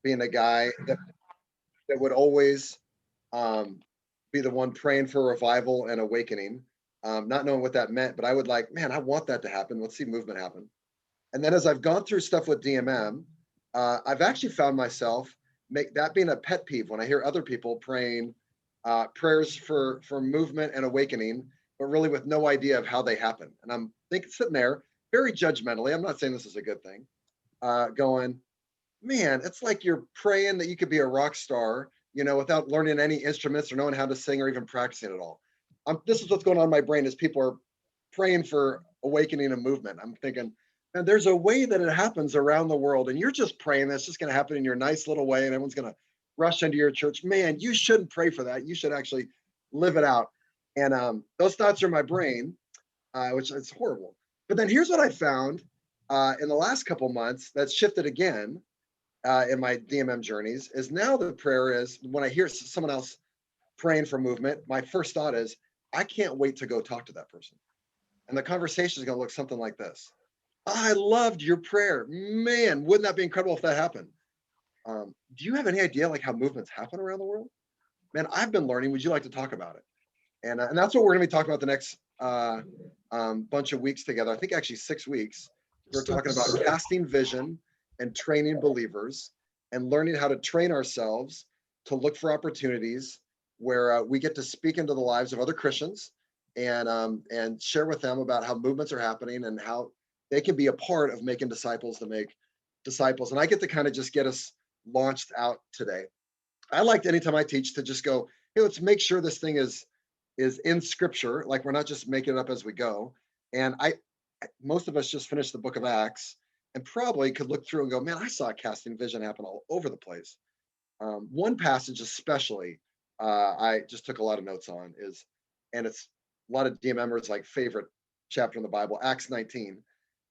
being a guy that would always um, be the one praying for revival and awakening, not knowing what that meant, but I would like, man, I want that to happen. Let's see movement happen. And then as I've gone through stuff with DMM, I've actually found myself make that being a pet peeve when I hear other people praying prayers for movement and awakening, but really with no idea of how they happen. And I'm thinking, sitting there very judgmentally. I'm not saying this is a good thing. Going, man, it's like you're praying that you could be a rock star, without learning any instruments or knowing how to sing or even practicing at all. This is what's going on in my brain as people are praying for awakening and movement. I'm thinking, man, there's a way that it happens around the world, and you're just praying that's just going to happen in your nice little way, and everyone's going to rush into your church. Man, you shouldn't pray for that. You should actually live it out. And those thoughts are in my brain, which is horrible. But then here's what I found in the last couple months that's shifted again in my DMM journeys is now the prayer is when I hear someone else praying for movement, my first thought is, I can't wait to go talk to that person. And the conversation is going to look something like this. I loved your prayer. Man, wouldn't that be incredible if that happened? Do you have any idea like how movements happen around the world? Man, I've been learning. Would you like to talk about it? And that's what we're going to be talking about the next bunch of weeks together. I think actually 6 weeks. We're talking about casting vision and training believers and learning how to train ourselves to look for opportunities where we get to speak into the lives of other Christians and share with them about how movements are happening and how they can be a part of making disciples to make disciples. And I get to kind of just get us launched out today. I like anytime I teach to just go, hey, let's make sure this thing is in scripture, like we're not just making it up as we go. And most of us just finished the book of Acts and probably could look through and go, man, I saw casting vision happen all over the place. One passage especially, I just took a lot of notes on and it's a lot of DMMers like favorite chapter in the Bible, Acts 19.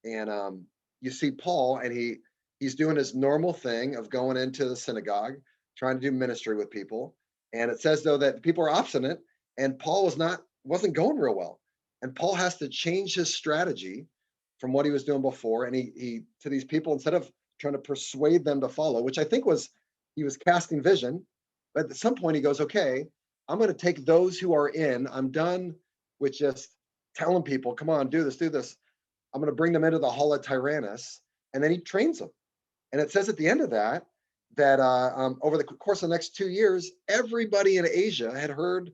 And you see Paul and he's doing his normal thing of going into the synagogue, trying to do ministry with people. And it says though that people are obstinate and Paul wasn't going real well. And Paul has to change his strategy from what he was doing before. And he to these people, instead of trying to persuade them to follow, which I think he was casting vision. But at some point he goes, okay, I'm going to take those who are in. I'm done with just telling people, come on, do this, do this. I'm going to bring them into the hall of Tyrannus. And then he trains them. And it says at the end of that over the course of the next 2 years, everybody in Asia had heard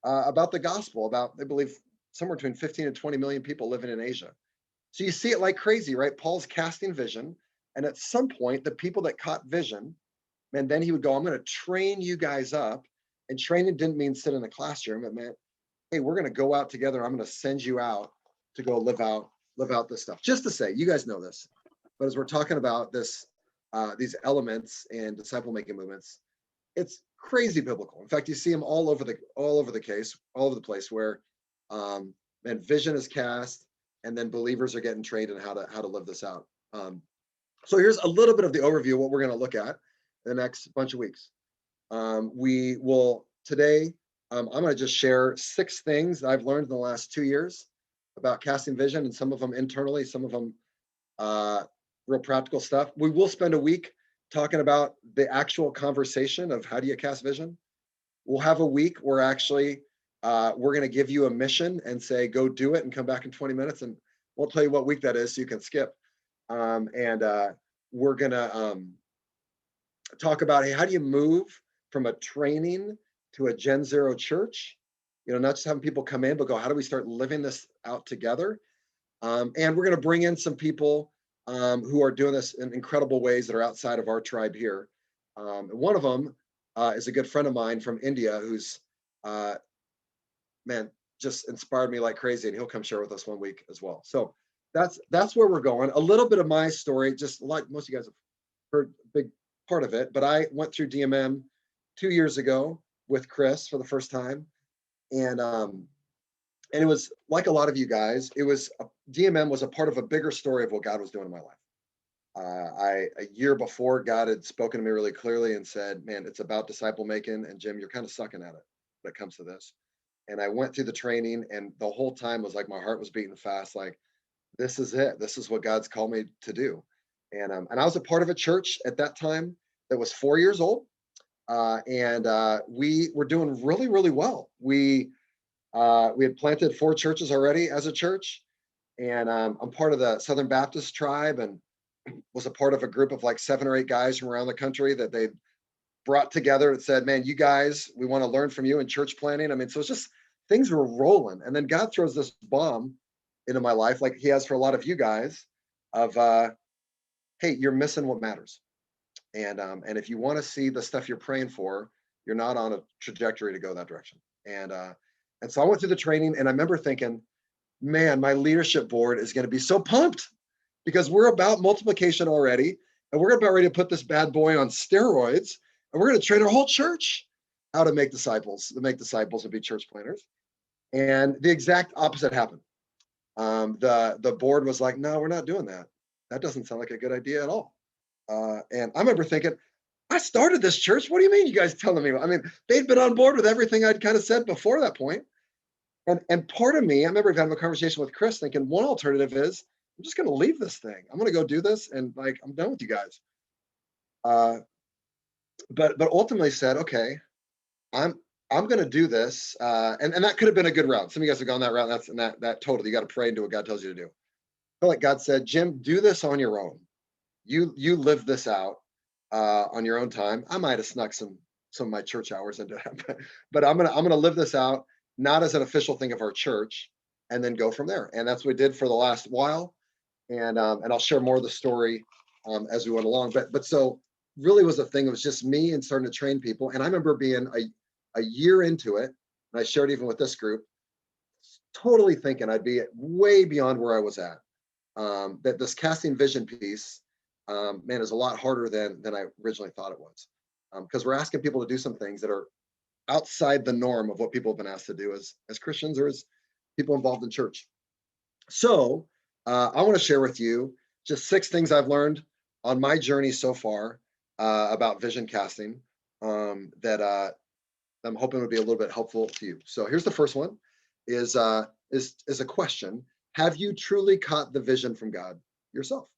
about the gospel, about, they believe, somewhere between 15 and 20 million people living in Asia. So you see it like crazy, right? Paul's casting vision. And at some point, the people that caught vision, and then he would go, I'm going to train you guys up. And training didn't mean sit in a classroom. It meant, hey, we're going to go out together. I'm going to send you out to go live out this stuff. Just to say, you guys know this, but as we're talking about these elements and disciple making movements, it's crazy biblical. In fact, you see them all over the place where and vision is cast, and then believers are getting trained in how to live this out. So here's a little bit of the overview of what we're going to look at in the next bunch of weeks. We will today. I'm going to just share 6 things that I've learned in the last 2 years about casting vision, and some of them internally, some of them real practical stuff. We will spend a week talking about the actual conversation of how do you cast vision. We'll have a week where actually we're going to give you a mission and say, go do it and come back in 20 minutes. And we'll tell you what week that is so you can skip. We're going to talk about, hey, how do you move from a training to a Gen Zero church? Not just having people come in, but go, how do we start living this out together? And we're going to bring in some people who are doing this in incredible ways that are outside of our tribe here. And one of them is a good friend of mine from India who's, man, just inspired me like crazy, and he'll come share with us one week as well. So that's where we're going. A little bit of my story, just like most of you guys have heard a big part of it, but I went through DMM 2 years ago with Chris for the first time. And it was like a lot of you guys, DMM was a part of a bigger story of what God was doing in my life. A year before, God had spoken to me really clearly and said, man, it's about disciple making. And Jim, you're kind of sucking at it when it comes to this. And I went through the training, and the whole time was like, my heart was beating fast. Like, this is it. This is what God's called me to do. And I was a part of a church at that time that was 4 years old. And we were doing really, really well. We had planted 4 churches already as a church. And I'm part of the Southern Baptist tribe and was a part of a group of like 7 or 8 guys from around the country that they brought together and said, man, you guys, we want to learn from you in church planning. I mean, so it's just things were rolling. And then God throws this bomb into my life, like he has for a lot of you guys, of hey, you're missing what matters. And if you want to see the stuff you're praying for, you're not on a trajectory to go that direction. And so I went through the training, and I remember thinking, man, my leadership board is going to be so pumped because we're about multiplication already, and we're about ready to put this bad boy on steroids, and we're going to train our whole church how to make disciples and be church planners. And the exact opposite happened. The board was like, no, we're not doing that. That doesn't sound like a good idea at all. And I remember thinking, I started this church. What do you mean you guys telling me? I mean, they'd been on board with everything I'd kind of said before that point. And part of me, I remember having a conversation with Chris thinking one alternative is I'm just going to leave this thing. I'm going to go do this. And like, I'm done with you guys. But ultimately said, okay, I'm going to do this. And that could have been a good route. Some of you guys have gone that route. That totally, you got to pray and do what God tells you to do. I feel like God said, Jim, do this on your own. You live this out on your own time. I might have snuck some of my church hours into that, but I'm gonna live this out, not as an official thing of our church, and then go from there. And that's what we did for the last while. And I'll share more of the story as we went along. But so really was a thing. It was just me and starting to train people. And I remember being a year into it, and I shared even with this group, totally thinking I'd be way beyond where I was at. That this casting vision piece, man, is a lot harder than I originally thought it was. Because we're asking people to do some things that are outside the norm of what people have been asked to do as Christians or as people involved in church. So I want to share with you just 6 things I've learned on my journey so far about vision casting that I'm hoping would be a little bit helpful to you. So here's the first one: is a question. Have you truly caught the vision from God yourself?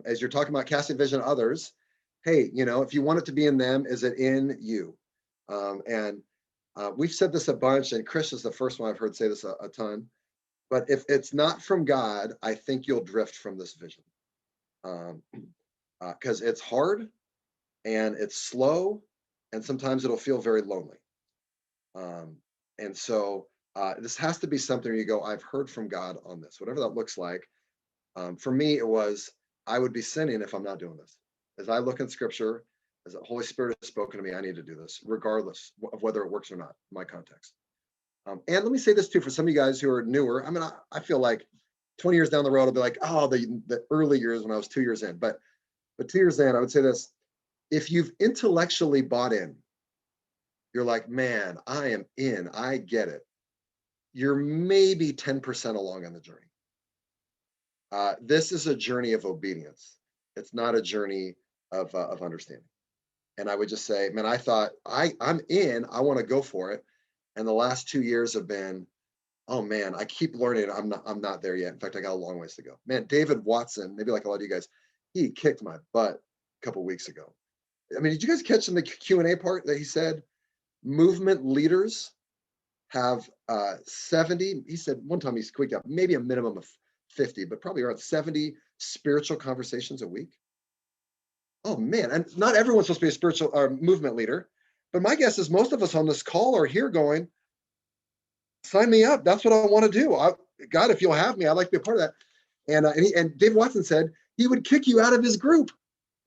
As you're talking about casting vision to others, hey, if you want it to be in them, is it in you? And we've said this a bunch, and Chris is the first one I've heard say this a ton. But if it's not from God, I think you'll drift from this vision. Because it's hard and it's slow, and sometimes it'll feel very lonely. And so this has to be something where you go, I've heard from God on this, whatever that looks like. For me, it was, I would be sinning if I'm not doing this. As I look in scripture, as the Holy Spirit has spoken to me, I need to do this, regardless of whether it works or not in my context. And let me say this too, for some of you guys who are newer. I mean, I feel like 20 years down the road, I'll be like, oh, the early years when I was 2 years in. But 2 years in, I would say this: if you've intellectually bought in, you're like, man, I am in, I get it. You're maybe 10% along on the journey. This is a journey of obedience. It's not a journey of understanding. And I would just say, man, I thought I'm in, I want to go for it. And the last 2 years have been, oh man, I keep learning. I'm not there yet. In fact, I got a long ways to go. Man, David Watson, maybe like a lot of you guys, he kicked my butt a couple of weeks ago. I mean, did you guys catch in the Q&A part that he said, movement leaders have 70, he said one time he squeaked out, maybe a minimum of 50, but probably around 70 spiritual conversations a week. Oh man, and not everyone's supposed to be a spiritual or movement leader, but my guess is most of us on this call are here going, sign me up. That's what I want to do. God, if you'll have me, I'd like to be a part of that. And Dave Watson said he would kick you out of his group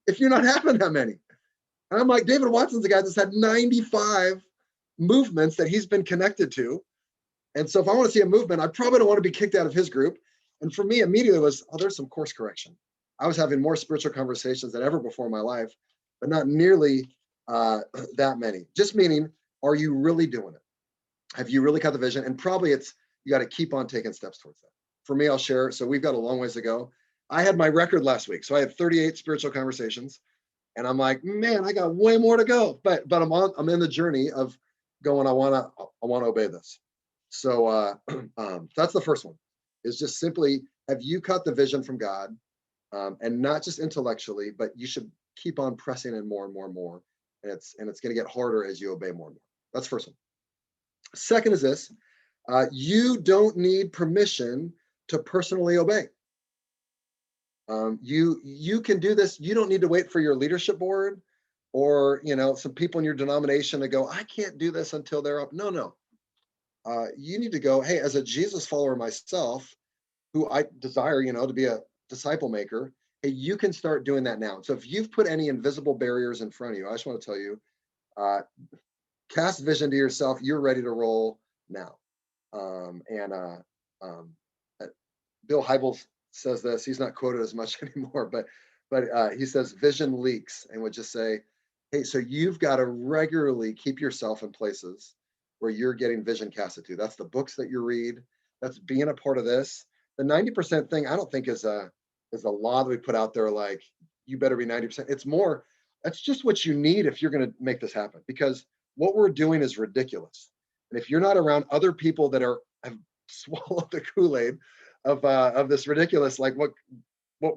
if you're not having that many. And I'm like, David Watson's the guy that's had 95 movements that he's been connected to. And so if I want to see a movement, I probably don't want to be kicked out of his group. And for me, immediately was, oh, there's some course correction. I was having more spiritual conversations than ever before in my life, but not nearly that many. Just meaning, are you really doing it? Have you really caught the vision? And probably it's, you got to keep on taking steps towards that. For me, I'll share. So we've got a long ways to go. I had my record last week. So I had 38 spiritual conversations. And I'm like, man, I got way more to go. But I'm in the journey of going, I want to obey this. So that's the first one, is just simply, have you caught the vision from God? and not just intellectually, but you should keep on pressing in more and more and more. And it's going to get harder as you obey more and more. That's the first one. Second is this: you don't need permission to personally obey. You can do this. You don't need to wait for your leadership board or some people in your denomination to go, I can't do this until they're up. No, no. You need to go, hey, as a Jesus follower myself, who I desire, to be a disciple maker, hey, you can start doing that now. So if you've put any invisible barriers in front of you, I just want to tell you, cast vision to yourself. You're ready to roll now. And Bill Hybels says this. He's not quoted as much anymore, but he says vision leaks, and would just say, hey, so you've got to regularly keep yourself in places where you're getting vision casted to. That's the books that you read. That's being a part of this. The 90% thing, I don't think is a law that we put out there like you better be 90%. It's more, that's just what you need if you're going to make this happen, because what we're doing is ridiculous. And if you're not around other people that have swallowed the Kool-Aid of this ridiculous, like what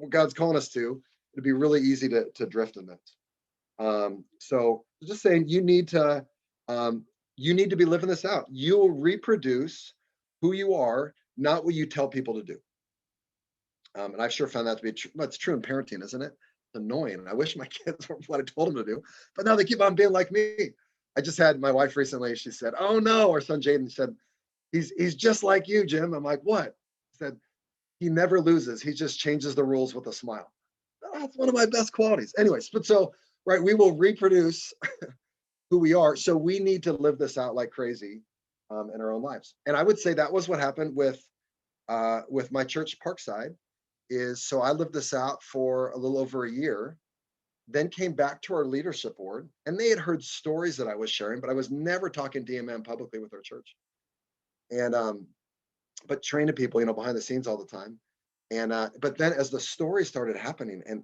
God's calling us to, it'd be really easy to drift in that. So just saying, you need to be living this out. You will reproduce who you are, not what you tell people to do. And I've sure found that to be true. That's true in parenting, isn't it? It's annoying. I wish my kids were what I told them to do, but now they keep on being like me. I just had my wife recently. She said, "Oh no," our son Jaden said, "He's just like you, Jim." I'm like, "What?" He said, "He never loses. He just changes the rules with a smile." That's one of my best qualities. Anyways, but so right, we will reproduce who we are. So we need to live this out like crazy in our own lives. And I would say that was what happened with my church, Parkside. So I lived this out for a little over a year, then came back to our leadership board, and they had heard stories that I was sharing, but I was never talking DMM publicly with our church. And but training people, behind the scenes all the time. And but then as the stories started happening, and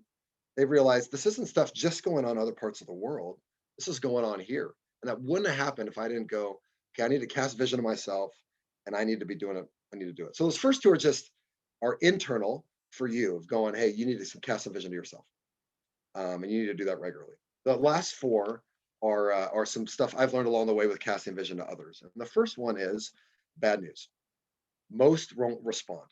they realized this isn't stuff just going on in other parts of the world. This is going on here. And that wouldn't have happened if I didn't go, okay, I need to cast vision of myself, and I need to be doing it. I need to do it. So those first two are internal for you, of going, hey, you need to cast a vision to yourself. And you need to do that regularly. The last four are some stuff I've learned along the way with casting vision to others. And the first one is bad news. Most won't respond.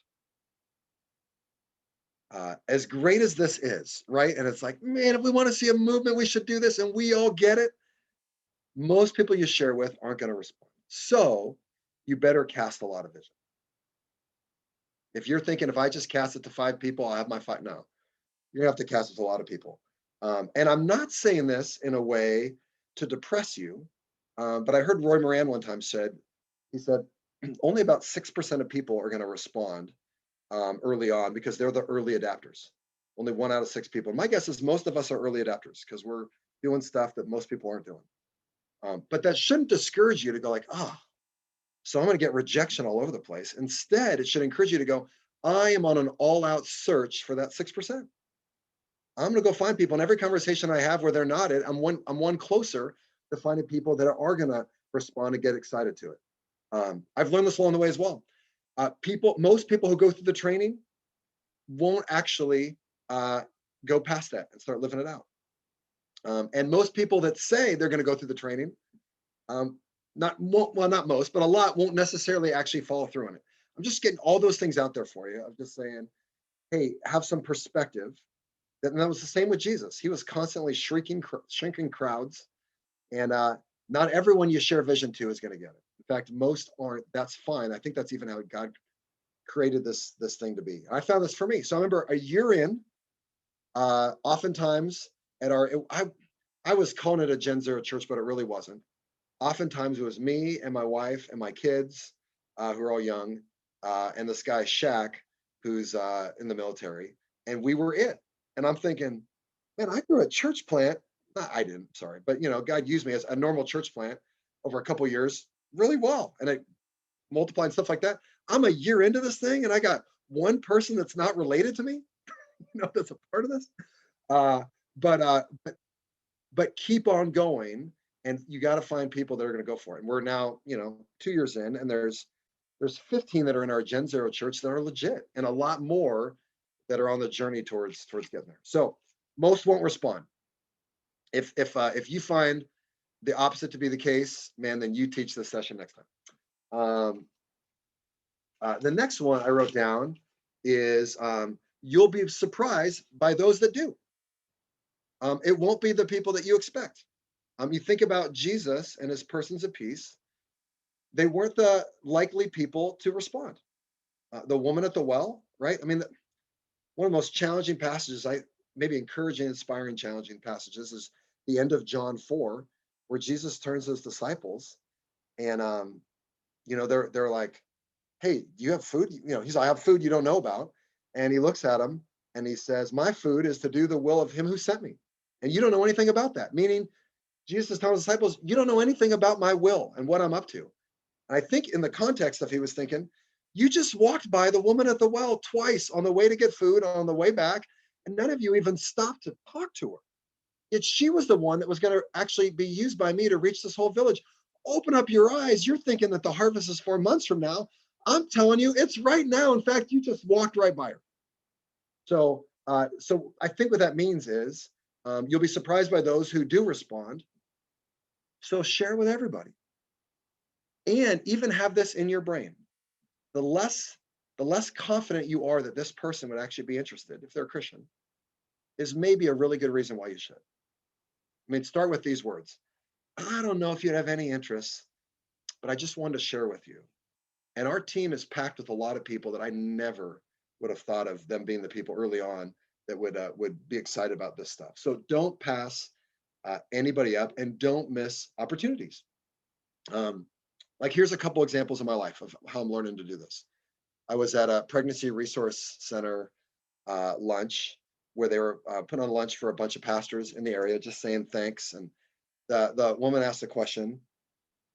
As great as this is, right? And it's like, man, if we want to see a movement, we should do this, and we all get it. Most people you share with aren't going to respond. So you better cast a lot of vision. If you're thinking, if I just cast it to 5 people, I'll have my 5. No, you're going to have to cast it to a lot of people. And I'm not saying this in a way to depress you, but I heard Roy Moran one time he said, only about 6% of people are going to respond early on because they're the early adapters. Only 1 out of 6 people. My guess is most of us are early adapters because we're doing stuff that most people aren't doing. But that shouldn't discourage you to go like, so I'm going to get rejection all over the place. Instead, it should encourage you to go, I am on an all-out search for that 6%. I'm going to go find people in every conversation I have where they're not it. I'm one closer to finding people that are going to respond and get excited to it. I've learned this along the way as well. Most people who go through the training won't actually go past that and start living it out. And most people that say they're going to go through the training, not most, but a lot won't necessarily actually follow through on it. I'm just getting all those things out there for you. I'm just saying, hey, have some perspective. And that was the same with Jesus. He was constantly shrinking crowds, and not everyone you share vision to is going to get it. In fact, most aren't. That's fine. I think that's even how God created this thing to be. I found this for me. So I remember a year in, oftentimes at I was calling it a Gen Zero church, but it really wasn't. Oftentimes it was me and my wife and my kids, who are all young, and this guy Shaq, who's in the military, and we were it. And I'm thinking, man, I grew a church plant. I didn't, sorry, but God used me as a normal church plant over a couple of years really well, and I multiplied stuff like that. I'm a year into this thing, and I got one person that's not related to me, that's a part of this. But keep on going, and you got to find people that are going to go for it. And we're now, 2 years in, and there's 15 that are in our Gen Zero church that are legit, and a lot more that are on the journey towards getting there. So most won't respond. If you find the opposite to be the case, man, then you teach this session next time. The next one I wrote down is you'll be surprised by those that do. It won't be the people that you expect. You think about Jesus and his persons of peace. They weren't the likely people to respond. The woman at the well, right? I mean, one of the most challenging passages, maybe encouraging, inspiring, challenging passages is the end of John 4, where Jesus turns to his disciples and they're like, hey, do you have food? He's like, I have food you don't know about. And he looks at them and he says, my food is to do the will of him who sent me. And you don't know anything about that. Meaning Jesus is telling his disciples, you don't know anything about my will and what I'm up to. And I think in the context of he was thinking, you just walked by the woman at the well twice on the way to get food, on the way back, and none of you even stopped to talk to her. Yet she was the one that was going to actually be used by me to reach this whole village. Open up your eyes. You're thinking that the harvest is 4 months from now. I'm telling you, it's right now. In fact, you just walked right by her. So I think what that means is you'll be surprised by those who do respond. So share with everybody. And even have this in your brain. The less confident you are that this person would actually be interested, if they're a Christian, is maybe a really good reason why you should. I mean, start with these words. I don't know if you'd have any interest, but I just wanted to share with you. And our team is packed with a lot of people that I never would have thought of them being the people early on that would be excited about this stuff. So don't pass anybody up and don't miss opportunities. Like here's a couple examples in my life of how I'm learning to do this. I was at a pregnancy resource center lunch where they were putting on lunch for a bunch of pastors in the area, just saying thanks. And the woman asked the question,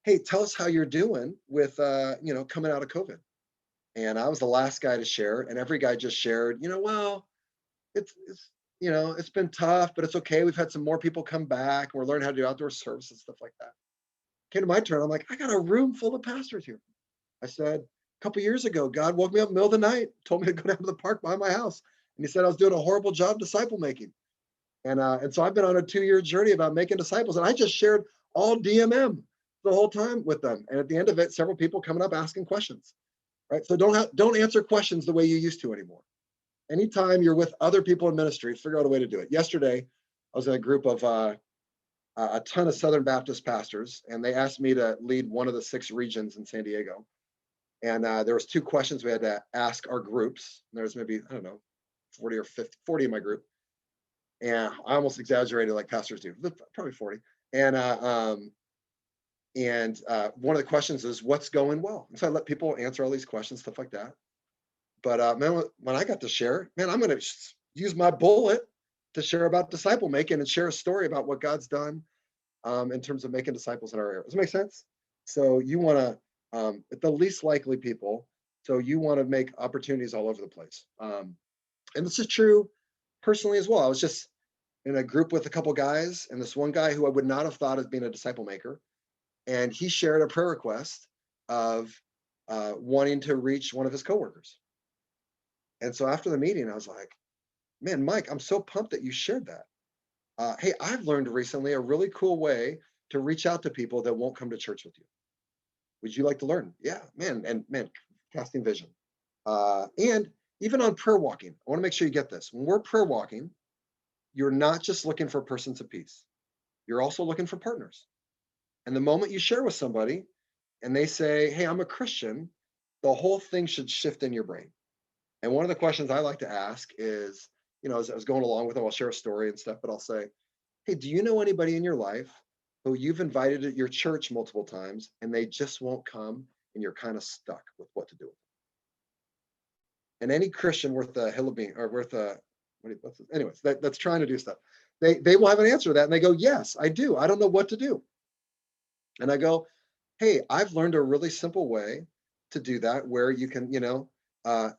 hey, tell us how you're doing with, coming out of COVID. And I was the last guy to share, and every guy just shared, well, it's been tough, but it's okay. We've had some more people come back. We're learning how to do outdoor service and stuff like that. Came to my turn. I'm like, I got a room full of pastors here. I said, a couple years ago, God woke me up in the middle of the night, told me to go down to the park behind my house. And he said I was doing a horrible job disciple making. And so I've been on a 2-year journey about making disciples. And I just shared all DMM the whole time with them. And at the end of it, several people coming up asking questions, right? So don't answer questions the way you used to anymore. Anytime you're with other people in ministry, figure out a way to do it. Yesterday, I was in a group of a ton of Southern Baptist pastors, and they asked me to lead one of the 6 regions in San Diego. And there was 2 questions we had to ask our groups. There was maybe, 40 or 50, 40 in my group. And I almost exaggerated like pastors do, probably 40. And one of the questions is, what's going well? And so I let people answer all these questions, stuff like that. But man, when I got to share, man, I'm going to use my bullet to share about disciple making and share a story about what God's done in terms of making disciples in our area. Does it make sense? So you want to, at the least likely people, so you want to make opportunities all over the place. And this is true personally as well. I was just in a group with a couple guys, and this one guy who I would not have thought of being a disciple maker, and he shared a prayer request of wanting to reach one of his coworkers. And so after the meeting, I was like, man, Mike, I'm so pumped that you shared that. Hey, I've learned recently a really cool way to reach out to people that won't come to church with you. Would you like to learn? Yeah, man, casting vision. And even on prayer walking, I want to make sure you get this. When we're prayer walking, you're not just looking for persons of peace. You're also looking for partners. And the moment you share with somebody and they say, hey, I'm a Christian, the whole thing should shift in your brain. And one of the questions I like to ask is, as I was going along with them, I'll share a story and stuff, but I'll say, hey, do you know anybody in your life who you've invited at your church multiple times and they just won't come and you're kind of stuck with what to do with them? And any Christian worth a hill of being, or worth a, anyways, that's trying to do stuff, they will have an answer to that. And they go, yes, I do. I don't know what to do. And I go, hey, I've learned a really simple way to do that, where you can,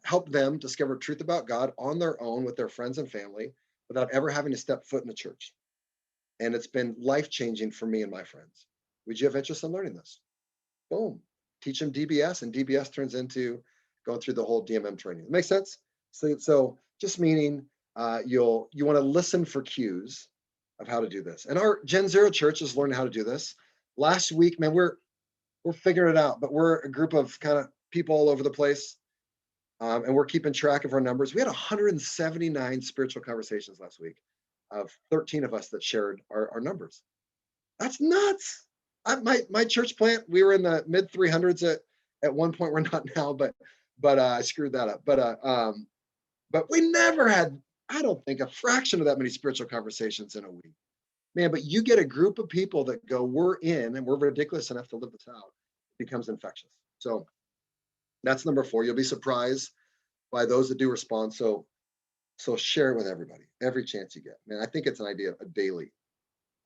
help them discover truth about God on their own with their friends and family without ever having to step foot in the church. And it's been life-changing for me and my friends. Would you have interest in learning this? Boom. Teach them DBS, and DBS turns into going through the whole DMM training. It makes sense? So just meaning you want to listen for cues of how to do this. And our Gen Zero church is learning how to do this. Last week, man, we're figuring it out, but we're a group of kind of people all over the place, and we're keeping track of our numbers. We had 179 spiritual conversations last week, of 13 of us that shared our numbers. That's nuts. My church plant, we were in the mid 300s at one point. We're not now, but I screwed that up. But we never had, I don't think, a fraction of that many spiritual conversations in a week. Man, but you get a group of people that go, we're in and we're ridiculous enough to live this out. It becomes infectious. So that's number 4. You'll be surprised by those that do respond. So share it with everybody, every chance you get. Man, I think it's an idea, a daily.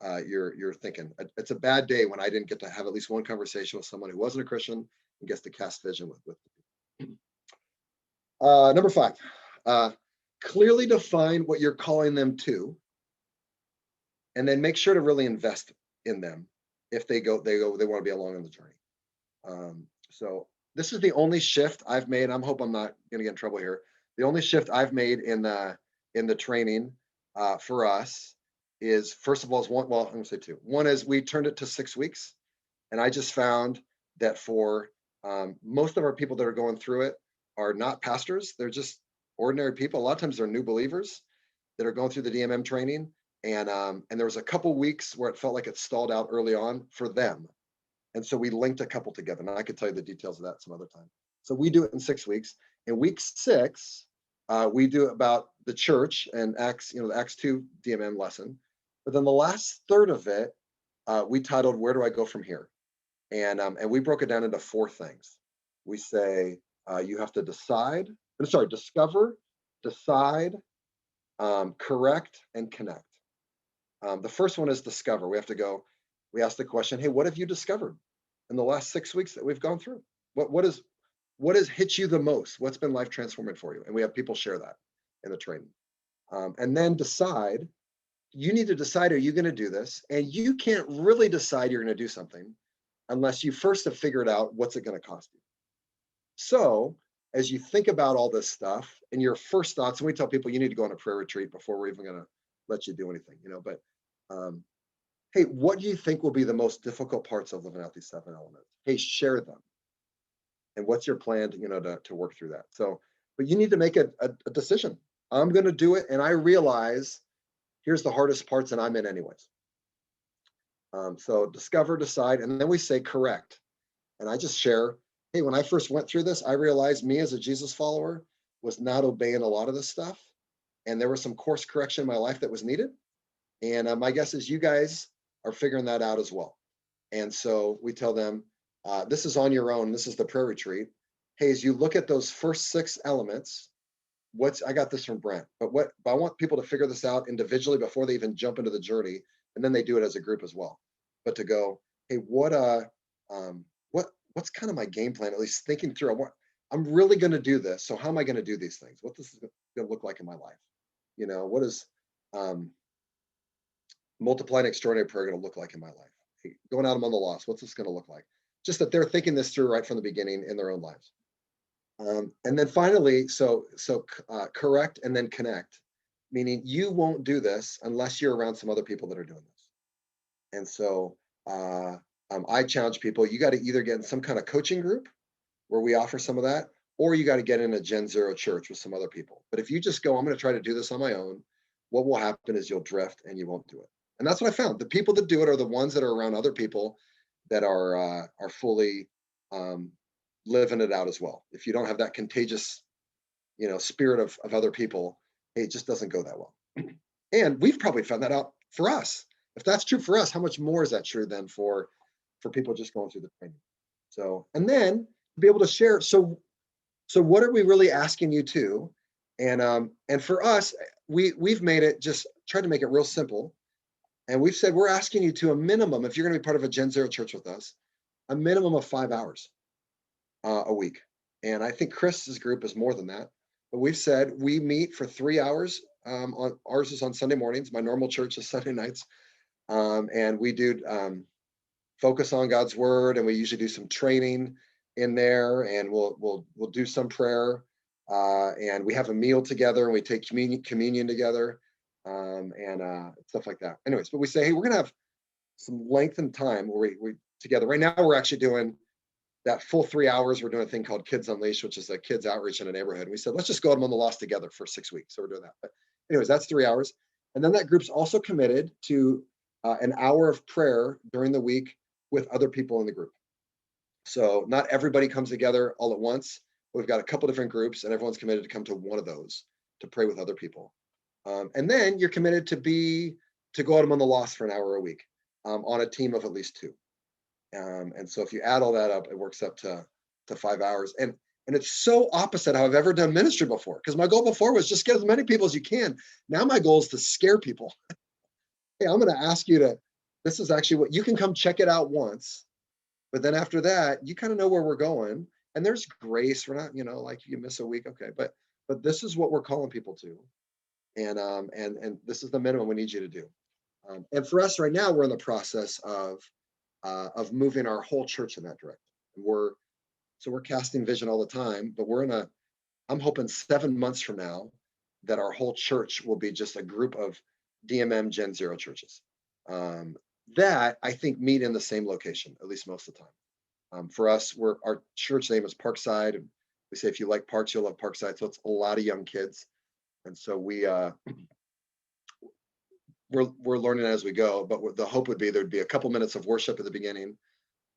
You're thinking it's a bad day when I didn't get to have at least one conversation with someone who wasn't a Christian and gets to cast vision with. Number 5, clearly define what you're calling them to, and then make sure to really invest in them. If they want to be along on the journey. So this is the only shift I've made. I hope I'm not going to get in trouble here. The only shift I've made in the training for us is, first of all, is one. Well, I'm going to say 2. One is we turned it to 6 weeks, and I just found that for most of our people that are going through it are not pastors. They're just ordinary people. A lot of times they're new believers that are going through the DMM training. And there was a couple weeks where it felt like it stalled out early on for them. And so we linked a couple together. And I could tell you the details of that some other time. So we do it in 6 weeks. In week 6, we do about the church and Acts, the Acts 2 DMM lesson. But then the last third of it, we titled, Where Do I Go From Here? And we broke it down into 4 things. We say you have to discover, decide, correct, and connect. The first one is discover. We ask the question, hey, what have you discovered in the last 6 weeks that we've gone through? What has hit you the most? What's been life transforming for you? And we have people share that in the training. And then decide. You need to decide, are you going to do this? And you can't really decide you're going to do something unless you first have figured out what's it going to cost you. So as you think about all this stuff and your first thoughts, and we tell people you need to go on a prayer retreat before we're even going to let you do anything, but hey, what do you think will be the most difficult parts of living out these 7 elements? Hey, share them. And what's your plan to work through that? So, but you need to make a decision. I'm going to do it. And I realize here's the hardest parts and I'm in anyways. So discover, decide, and then we say correct. And I just share, hey, when I first went through this, I realized me as a Jesus follower was not obeying a lot of this stuff. And there was some course correction in my life that was needed. And my guess is you guys are figuring that out as well. And so we tell them, this is on your own. This is the prayer retreat. Hey, as you look at those first 6 elements, I got this from Brent, but I want people to figure this out individually before they even jump into the journey. And then they do it as a group as well. But to go, hey, what's kind of my game plan, at least thinking through, I'm really going to do this. So how am I going to do these things? What this is going to look like in my life? What is multiplying extraordinary prayer going to look like in my life? Hey, going out among the lost, what's this going to look like? Just that they're thinking this through right from the beginning in their own lives. And then finally, so correct and then connect, meaning you won't do this unless you're around some other people that are doing this. And so I challenge people, you got to either get in some kind of coaching group where we offer some of that, or you got to get in a Gen Zero church with some other people. But if you just go, I'm going to try to do this on my own, what will happen is you'll drift and you won't do it. And that's what I found. The people that do it are the ones that are around other people that are fully living it out as well. If you don't have that contagious, spirit of other people, it just doesn't go that well. And we've probably found that out for us. If that's true for us, how much more is that true than for people just going through the training? So, and then be able to share. So what are we really asking you to? And for us, we've made it, just tried to make it real simple. And we've said, we're asking you to a minimum, if you're going to be part of a Gen Zero church with us, a minimum of 5 hours a week. And I think Chris's group is more than that. But we've said we meet for 3 hours. Ours is on Sunday mornings. My normal church is Sunday nights. And we do focus on God's word. And we usually do some training in there. And we'll do some prayer. and we have a meal together and we take communion together, and stuff like that. Anyways, but we say, hey, we're gonna have some lengthened time where we together. Right now, we're actually doing that full 3 hours. We're doing a thing called Kids Unleashed, which is a kids outreach in a neighborhood. And we said, let's just go out on the lost together for 6 weeks. So we're doing that. But anyways, that's 3 hours. And then that group's also committed to an hour of prayer during the week with other people in the group. So not everybody comes together all at once. We've got a couple different groups, and everyone's committed to come to one of those to pray with other people. And then you're committed to go out on the lost for an hour a week on a team of at least two. And so if you add all that up, it works up to 5 hours. And it's so opposite how I've ever done ministry before, because my goal before was just get as many people as you can. Now my goal is to scare people. Hey, I'm going to ask you this is actually what you can come check it out once. But then after that, you kind of know where we're going. And there's grace. We're not, like you miss a week. Okay. But this is what we're calling people to. And this is the minimum we need you to do. And for us right now, we're in the process of moving our whole church in that direction. We're casting vision all the time, but I'm hoping 7 months from now that our whole church will be just a group of DMM Gen Zero churches that I think meet in the same location, at least most of the time. For us, our church name is Parkside, and we say if you like parks, you'll love Parkside. So it's a lot of young kids, and so we're learning as we go. But the hope would be there'd be a couple minutes of worship at the beginning.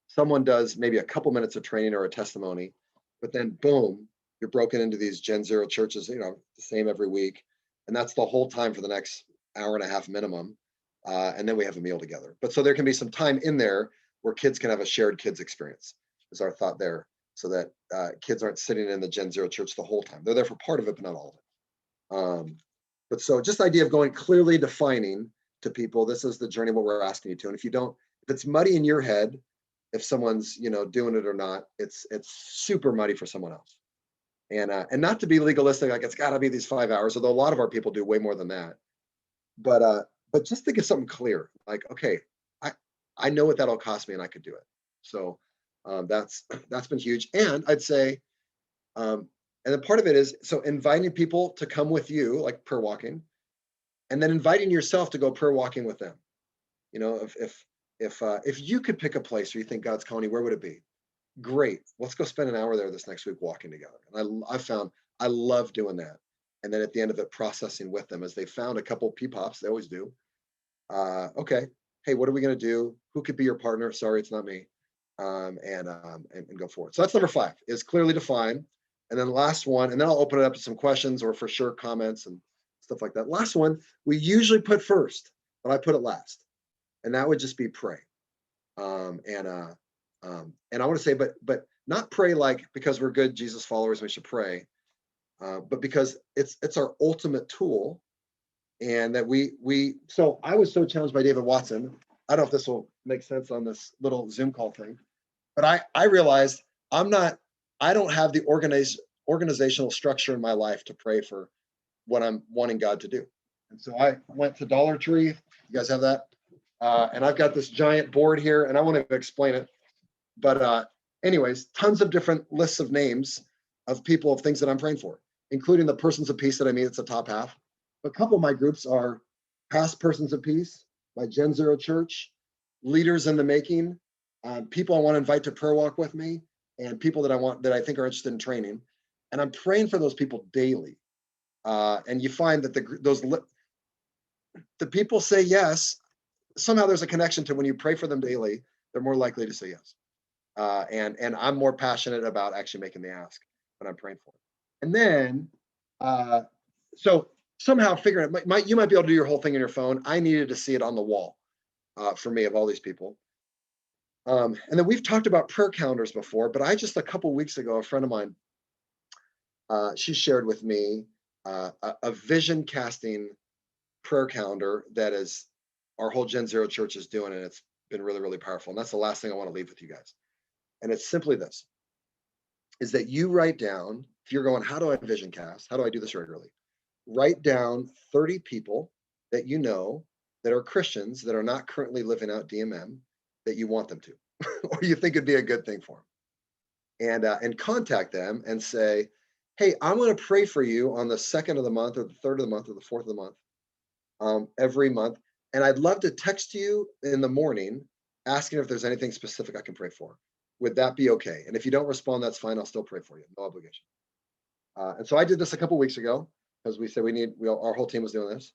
Someone does maybe a couple minutes of training or a testimony, but then boom, you're broken into these Gen Zero churches, the same every week. And that's the whole time for the next hour and a half minimum. And then we have a meal together. But so there can be some time in there where kids can have a shared kids experience, is our thought there, so that kids aren't sitting in the Gen Zero church the whole time. They're there for part of it, but not all of it. But so just the idea of going clearly defining to people, this is the journey, what we're asking you to. And if it's muddy in your head, if someone's doing it or not, it's super muddy for someone else. And not to be legalistic, like it's got to be these 5 hours, although a lot of our people do way more than that. But just think of something clear, like, okay, I know what that'll cost me, and I could do it. So that's been huge. And I'd say, and then part of it is so inviting people to come with you, like prayer walking, and then inviting yourself to go prayer walking with them. If you could pick a place where you think God's calling you, where would it be? Great. Let's go spend an hour there this next week walking together. And I found I love doing that. And then at the end of it, processing with them as they found a couple P-pops, they always do. Okay. Hey, what are we going to do? Who could be your partner? Sorry, it's not me. And go forward. So that's number 5, is clearly define. And then the last one, and then I'll open it up to some questions or for sure comments and stuff like that. Last one, we usually put first, but I put it last. And that would just be pray. And I want to say, but not pray like because we're good Jesus followers, we should pray, but because it's our ultimate tool. And that so I was so challenged by David Watson. I don't know if this will make sense on this little Zoom call thing, but I realized I don't have the organizational structure in my life to pray for what I'm wanting God to do. And so I went to Dollar Tree. You guys have that? And I've got this giant board here, and I won't even explain it. But anyways, tons of different lists of names of people, of things that I'm praying for, including the persons of peace that I meet. It's the top half. A couple of my groups are past persons of peace, my Gen Zero church, leaders in the making, people I want to invite to prayer walk with me, and people that I think are interested in training. And I'm praying for those people daily. And you find that the people say yes. Somehow there's a connection to when you pray for them daily, they're more likely to say yes. And I'm more passionate about actually making the ask when I'm praying for it. And then, so somehow figuring it, you might be able to do your whole thing on your phone. I needed to see it on the wall for me, of all these people. And then we've talked about prayer calendars before, but just a couple weeks ago, a friend of mine, she shared with me a vision casting prayer calendar that is our whole Gen Zero church is doing, and it's been really, really powerful. And that's the last thing I want to leave with you guys. And it's simply this, is that you write down, if you're going, how do I vision cast? How do I do this regularly? Write down 30 people that you know that are Christians that are not currently living out DMM that you want them to, or you think it'd be a good thing for them. And contact them and say, hey, I'm going to pray for you on the second of the month or the third of the month or the fourth of the month, every month. And I'd love to text you in the morning asking if there's anything specific I can pray for. Would that be okay? And if you don't respond, that's fine. I'll still pray for you. No obligation. And so I did this a couple weeks ago because we said our whole team was doing this,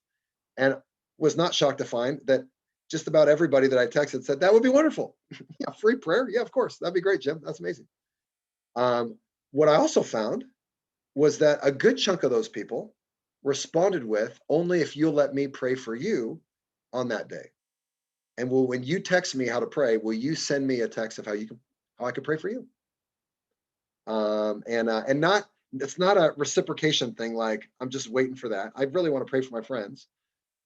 and was not shocked to find that just about everybody that I texted said, that would be wonderful. Yeah, free prayer. Yeah, of course. That'd be great, Jim. That's amazing. What I also found was that a good chunk of those people responded with, only if you'll let me pray for you on that day. And when you text me how to pray, will you send me a text of how I can pray for you? And not, it's not a reciprocation thing. Like I'm just waiting for that. I really want to pray for my friends,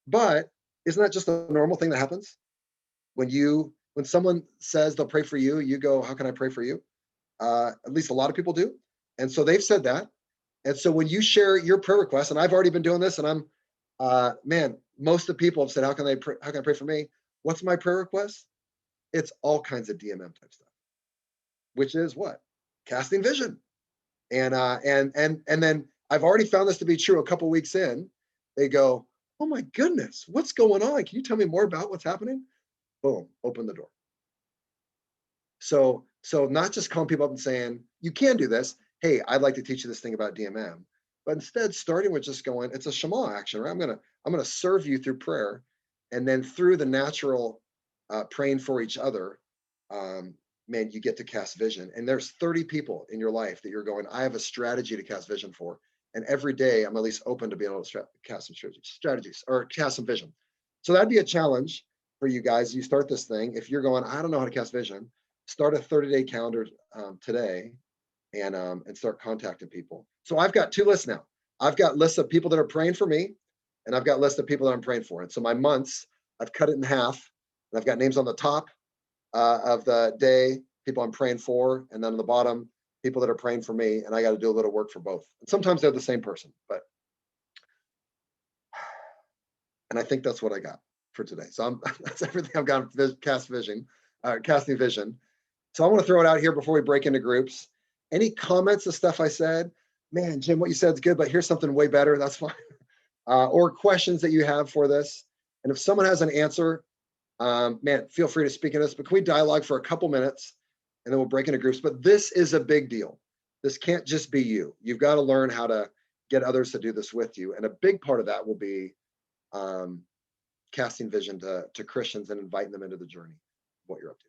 but isn't that just a normal thing that happens when someone says they'll pray for you, you go, how can I pray for you? At least a lot of people do. And so they've said that. And so when you share your prayer request, and I've already been doing this, and man, most of the people have said, how can I pray for me? What's my prayer request? It's all kinds of DMM type stuff, which is what? Casting vision. And then I've already found this to be true a couple weeks in. They go, oh my goodness, what's going on? Can you tell me more about what's happening? Boom, open the door. So not just calling people up and saying, you can do this. Hey, I'd like to teach you this thing about DMM. But instead, starting with just going, it's a Shema action, right? I'm gonna serve you through prayer, and then through the natural praying for each other, man, you get to cast vision. And there's 30 people in your life that you're going, I have a strategy to cast vision for. And every day I'm at least open to being able to cast some strategies or cast some vision. So that'd be a challenge for you guys. You start this thing. If you're going, I don't know how to cast vision, start a 30-day calendar today and start contacting people. So I've got two lists now. I've got lists of people that are praying for me, and I've got lists of people that I'm praying for. And so my months, I've cut it in half, and I've got names on the top of the day, people I'm praying for, and then on the bottom, people that are praying for me, and I got to do a little work for both. And sometimes they're the same person, and I think that's what I got for today. So that's everything I've got. Casting vision. So I want to throw it out here before we break into groups. Any comments of stuff I said? Man, Jim, what you said is good, but here's something way better. That's fine. Or questions that you have for this. And if someone has an answer, man, feel free to speak in this, but can we dialogue for a couple minutes and then we'll break into groups. But this is a big deal. This can't just be you. You've got to learn how to get others to do this with you. And a big part of that will be casting vision to Christians and inviting them into the journey of what you're up to.